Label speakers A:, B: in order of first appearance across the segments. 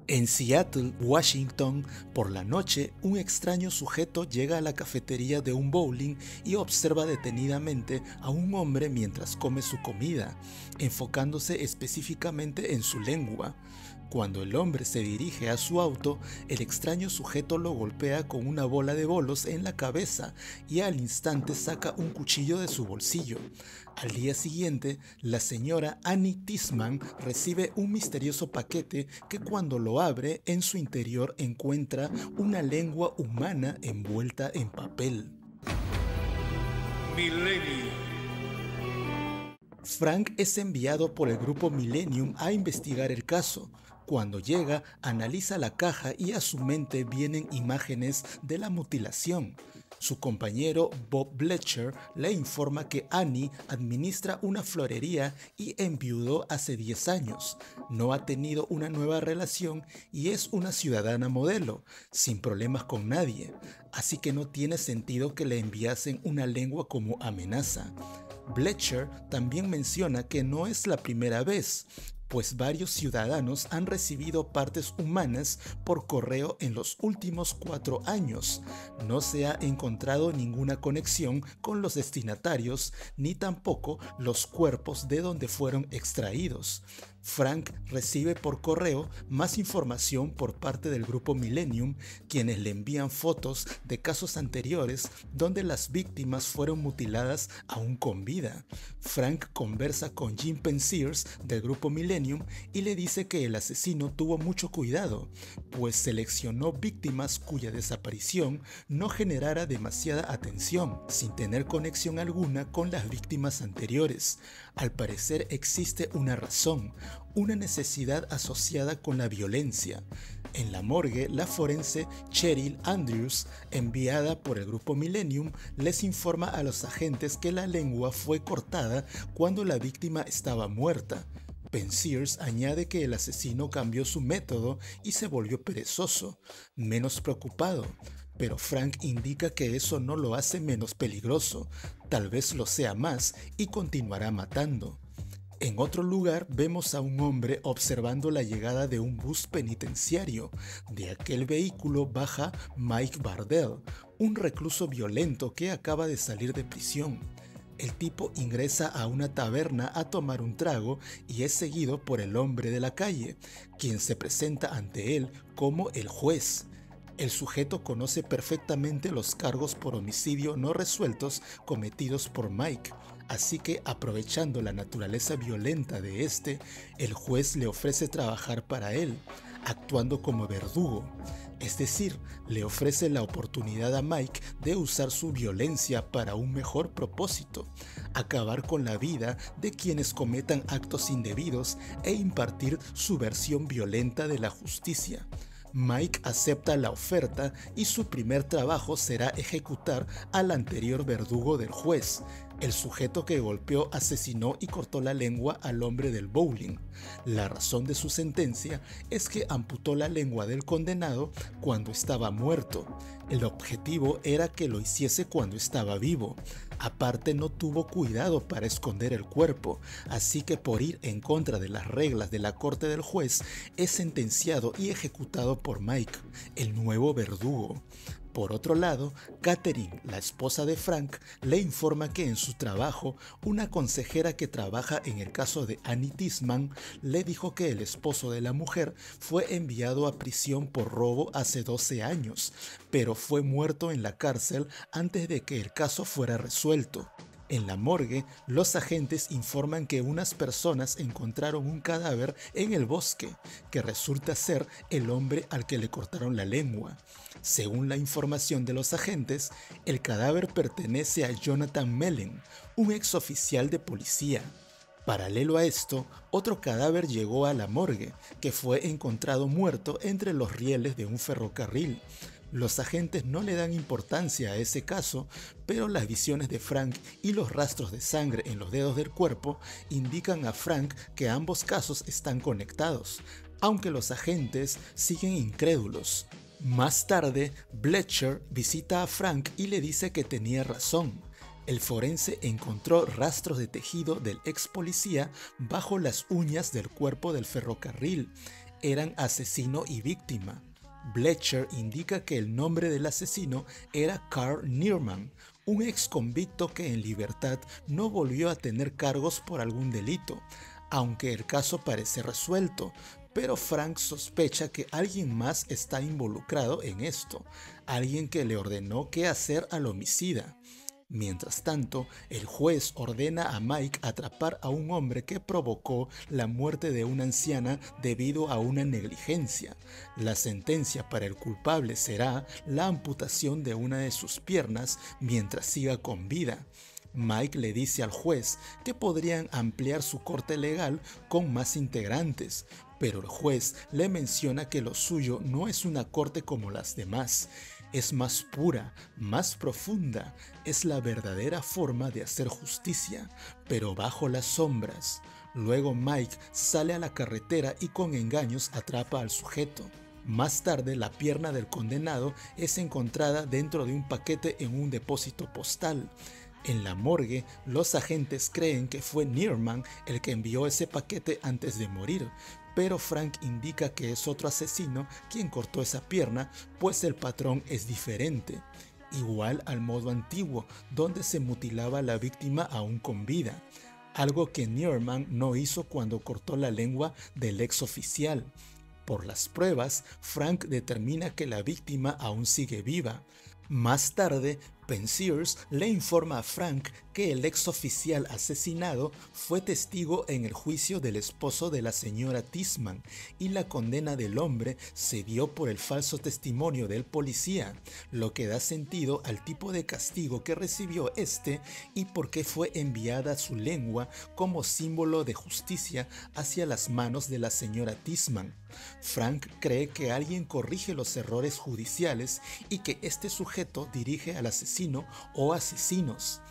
A: En Seattle, Washington, por la noche, un extraño sujeto llega a la cafetería de un bowling y observa detenidamente a un hombre mientras come su comida, enfocándose específicamente en su lengua. Cuando el hombre se dirige a su auto, el extraño sujeto lo golpea con una bola de bolos en la cabeza y al instante saca un cuchillo de su bolsillo. Al día siguiente, la señora Annie Tisman recibe un misterioso paquete que cuando lo abre, en su interior encuentra una lengua humana envuelta en papel.
B: Milenio.
A: Frank es enviado por el grupo Millennium a investigar el caso. Cuando llega, analiza la caja y a su mente vienen imágenes de la mutilación. Su compañero Bob Blecher le informa que Annie administra una florería y enviudó hace 10 años. No ha tenido una nueva relación y es una ciudadana modelo, sin problemas con nadie. Así que no tiene sentido que le enviasen una lengua como amenaza. Blecher también menciona que no es la primera vez, pues varios ciudadanos han recibido partes humanas por correo en los últimos 4 años. No se ha encontrado ninguna conexión con los destinatarios, ni tampoco los cuerpos de donde fueron extraídos. Frank recibe por correo más información por parte del grupo Millennium, quienes le envían fotos de casos anteriores donde las víctimas fueron mutiladas aún con vida. Frank conversa con Jim Pensears del grupo Millennium y le dice que el asesino tuvo mucho cuidado, pues seleccionó víctimas cuya desaparición no generara demasiada atención, sin tener conexión alguna con las víctimas anteriores. Al parecer existe una razón, una necesidad asociada con la violencia. En la morgue, la forense Cheryl Andrews, enviada por el grupo Millennium, les informa a los agentes que la lengua fue cortada cuando la víctima estaba muerta. Pensears añade que el asesino cambió su método y se volvió perezoso, menos preocupado, pero Frank indica que eso no lo hace menos peligroso, tal vez lo sea más y continuará matando. En otro lugar vemos a un hombre observando la llegada de un bus penitenciario. De aquel vehículo baja Mike Bardell, un recluso violento que acaba de salir de prisión. El tipo ingresa a una taberna a tomar un trago y es seguido por el hombre de la calle, quien se presenta ante él como el juez. El sujeto conoce perfectamente los cargos por homicidio no resueltos cometidos por Mike, así que aprovechando la naturaleza violenta de este, el juez le ofrece trabajar para él, actuando como verdugo. Es decir, le ofrece la oportunidad a Mike de usar su violencia para un mejor propósito, acabar con la vida de quienes cometan actos indebidos e impartir su versión violenta de la justicia. Mike acepta la oferta y su primer trabajo será ejecutar al anterior verdugo del juez, el sujeto que golpeó, asesinó y cortó la lengua al hombre del bowling. La razón de su sentencia es que amputó la lengua del condenado cuando estaba muerto. El objetivo era que lo hiciese cuando estaba vivo. Aparte, no tuvo cuidado para esconder el cuerpo, así que por ir en contra de las reglas de la corte del juez, es sentenciado y ejecutado por Mike, el nuevo verdugo. Por otro lado, Catherine, la esposa de Frank, le informa que en su trabajo, una consejera que trabaja en el caso de Annie Tisman le dijo que el esposo de la mujer fue enviado a prisión por robo hace 12 años, pero fue muerto en la cárcel antes de que el caso fuera resuelto. En la morgue, los agentes informan que unas personas encontraron un cadáver en el bosque, que resulta ser el hombre al que le cortaron la lengua. Según la información de los agentes, el cadáver pertenece a Jonathan Mellon, un exoficial de policía. Paralelo a esto, otro cadáver llegó a la morgue, que fue encontrado muerto entre los rieles de un ferrocarril. Los agentes no le dan importancia a ese caso, pero las visiones de Frank y los rastros de sangre en los dedos del cuerpo indican a Frank que ambos casos están conectados, aunque los agentes siguen incrédulos. Más tarde, Blecher visita a Frank y le dice que tenía razón. El forense encontró rastros de tejido del ex policía bajo las uñas del cuerpo del ferrocarril. eran asesino y víctima. Bletcher indica que el nombre del asesino era Carl Nierman, un ex convicto que en libertad no volvió a tener cargos por algún delito, aunque el caso parece resuelto, pero Frank sospecha que alguien más está involucrado en esto, alguien que le ordenó qué hacer al homicida. Mientras tanto, el juez ordena a Mike atrapar a un hombre que provocó la muerte de una anciana debido a una negligencia. La sentencia para el culpable será la amputación de una de sus piernas mientras siga con vida. Mike le dice al juez que podrían ampliar su corte legal con más integrantes, pero el juez le menciona que lo suyo no es una corte como las demás. Es más pura, más profunda, es la verdadera forma de hacer justicia, pero bajo las sombras. Luego Mike sale a la carretera y con engaños atrapa al sujeto. Más tarde, la pierna del condenado es encontrada dentro de un paquete en un depósito postal. En la morgue, los agentes creen que fue Nierman el que envió ese paquete antes de morir, pero Frank indica que es otro asesino quien cortó esa pierna, pues el patrón es diferente. Igual al modo antiguo, donde se mutilaba a la víctima aún con vida, algo que Nierman no hizo cuando cortó la lengua del ex oficial. Por las pruebas, Frank determina que la víctima aún sigue viva. Más tarde, Pensiers le informa a Frank que el ex oficial asesinado fue testigo en el juicio del esposo de la señora Tisman y la condena del hombre se dio por el falso testimonio del policía, lo que da sentido al tipo de castigo que recibió este y por qué fue enviada su lengua como símbolo de justicia hacia las manos de la señora Tisman. Frank cree que alguien corrige los errores judiciales y que este sujeto dirige al asesino o asesinos.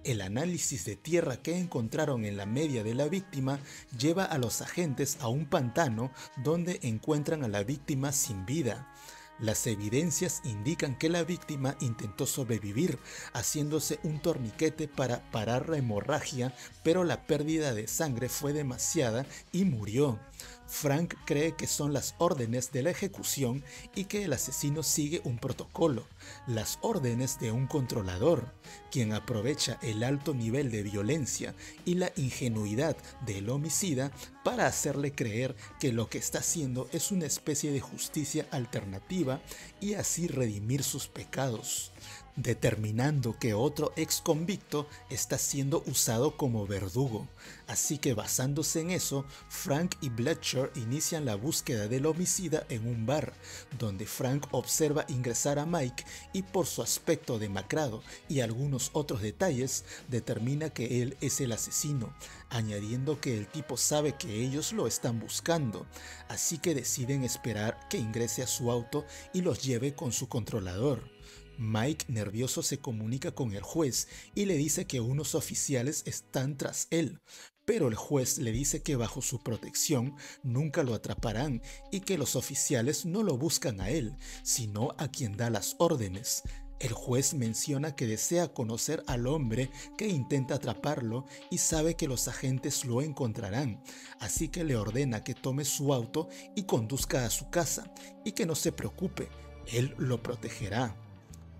A: El análisis de tierra que encontraron en la media de la víctima lleva a los agentes a un pantano donde encuentran a la víctima sin vida. Las evidencias indican que la víctima intentó sobrevivir, haciéndose un torniquete para parar la hemorragia, pero la pérdida de sangre fue demasiada y murió. Frank cree que son las órdenes de la ejecución y que el asesino sigue un protocolo, las órdenes de un controlador, quien aprovecha el alto nivel de violencia y la ingenuidad del homicida para hacerle creer que lo que está haciendo es una especie de justicia alternativa y así redimir sus pecados, determinando que otro ex convicto está siendo usado como verdugo. Así que basándose en eso, Frank y Bletcher inician la búsqueda del homicida en un bar, donde Frank observa ingresar a Mike y por su aspecto demacrado y algunos otros detalles, determina que él es el asesino, añadiendo que el tipo sabe que ellos lo están buscando, así que deciden esperar que ingrese a su auto y los lleve con su controlador. Mike, nervioso, se comunica con el juez y le dice que unos oficiales están tras él, pero el juez le dice que bajo su protección nunca lo atraparán y que los oficiales no lo buscan a él, sino a quien da las órdenes. El juez menciona que desea conocer al hombre que intenta atraparlo y sabe que los agentes lo encontrarán, así que le ordena que tome su auto y conduzca a su casa, y que no se preocupe, él lo protegerá.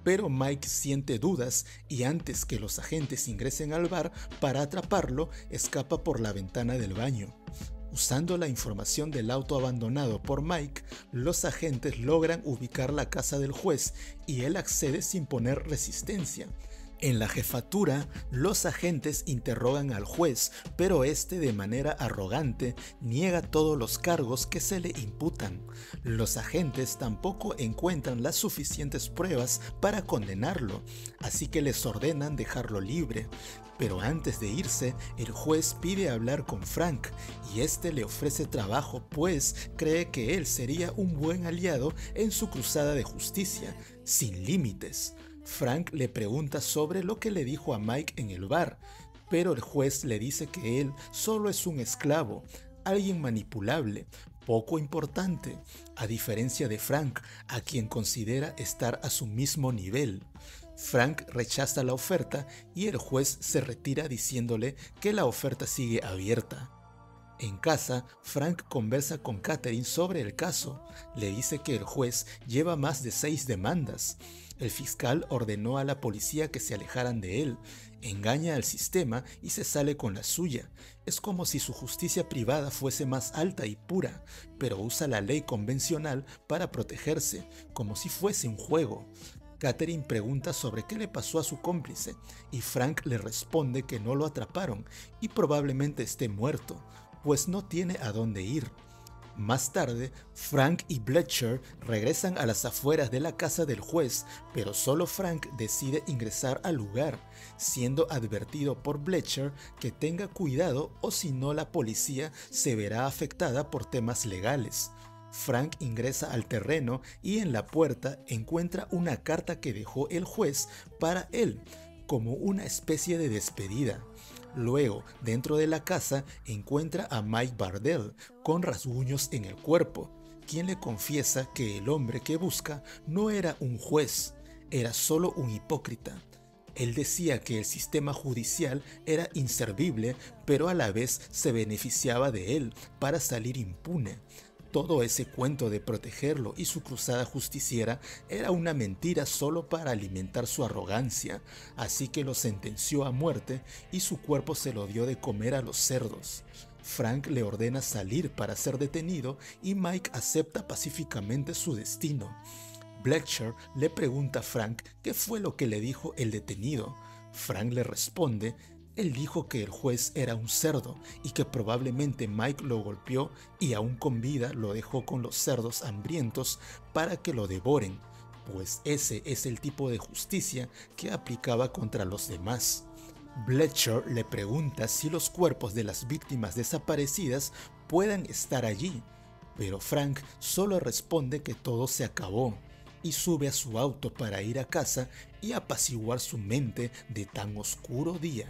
A: Pero Mike siente dudas y antes que los agentes ingresen al bar para atraparlo, escapa por la ventana del baño. Usando la información del auto abandonado por Mike, los agentes logran ubicar la casa del juez y él accede sin poner resistencia. En la jefatura, los agentes interrogan al juez, pero este de manera arrogante niega todos los cargos que se le imputan. Los agentes tampoco encuentran las suficientes pruebas para condenarlo, así que les ordenan dejarlo libre. Pero antes de irse, el juez pide hablar con Frank y este le ofrece trabajo, pues cree que él sería un buen aliado en su cruzada de justicia, sin límites. Frank le pregunta sobre lo que le dijo a Mike en el bar, pero el juez le dice que él solo es un esclavo, alguien manipulable, poco importante, a diferencia de Frank, a quien considera estar a su mismo nivel. Frank rechaza la oferta y el juez se retira diciéndole que la oferta sigue abierta. En casa, Frank conversa con Catherine sobre el caso. Le dice que el juez lleva más de 6 demandas. El fiscal ordenó a la policía que se alejaran de él, engaña al sistema y se sale con la suya. Es como si su justicia privada fuese más alta y pura, pero usa la ley convencional para protegerse, como si fuese un juego. Catherine pregunta sobre qué le pasó a su cómplice y Frank le responde que no lo atraparon y probablemente esté muerto, pues no tiene a dónde ir. Más tarde, Frank y Bletcher regresan a las afueras de la casa del juez, pero solo Frank decide ingresar al lugar, siendo advertido por Bletcher que tenga cuidado o si no la policía se verá afectada por temas legales. Frank ingresa al terreno y en la puerta encuentra una carta que dejó el juez para él, como una especie de despedida. Luego, dentro de la casa, encuentra a Mike Bardell con rasguños en el cuerpo, quien le confiesa que el hombre que busca no era un juez, era solo un hipócrita. Él decía que el sistema judicial era inservible, pero a la vez se beneficiaba de él para salir impune. Todo ese cuento de protegerlo y su cruzada justiciera era una mentira solo para alimentar su arrogancia, así que lo sentenció a muerte y su cuerpo se lo dio de comer a los cerdos. Frank le ordena salir para ser detenido y Mike acepta pacíficamente su destino. Bletcher le pregunta a Frank qué fue lo que le dijo el detenido. Frank le responde: él dijo que el juez era un cerdo y que probablemente Mike lo golpeó y aún con vida lo dejó con los cerdos hambrientos para que lo devoren, pues ese es el tipo de justicia que aplicaba contra los demás. Bletcher le pregunta si los cuerpos de las víctimas desaparecidas puedan estar allí, pero Frank solo responde que todo se acabó y sube a su auto para ir a casa y apaciguar su mente de tan oscuro día.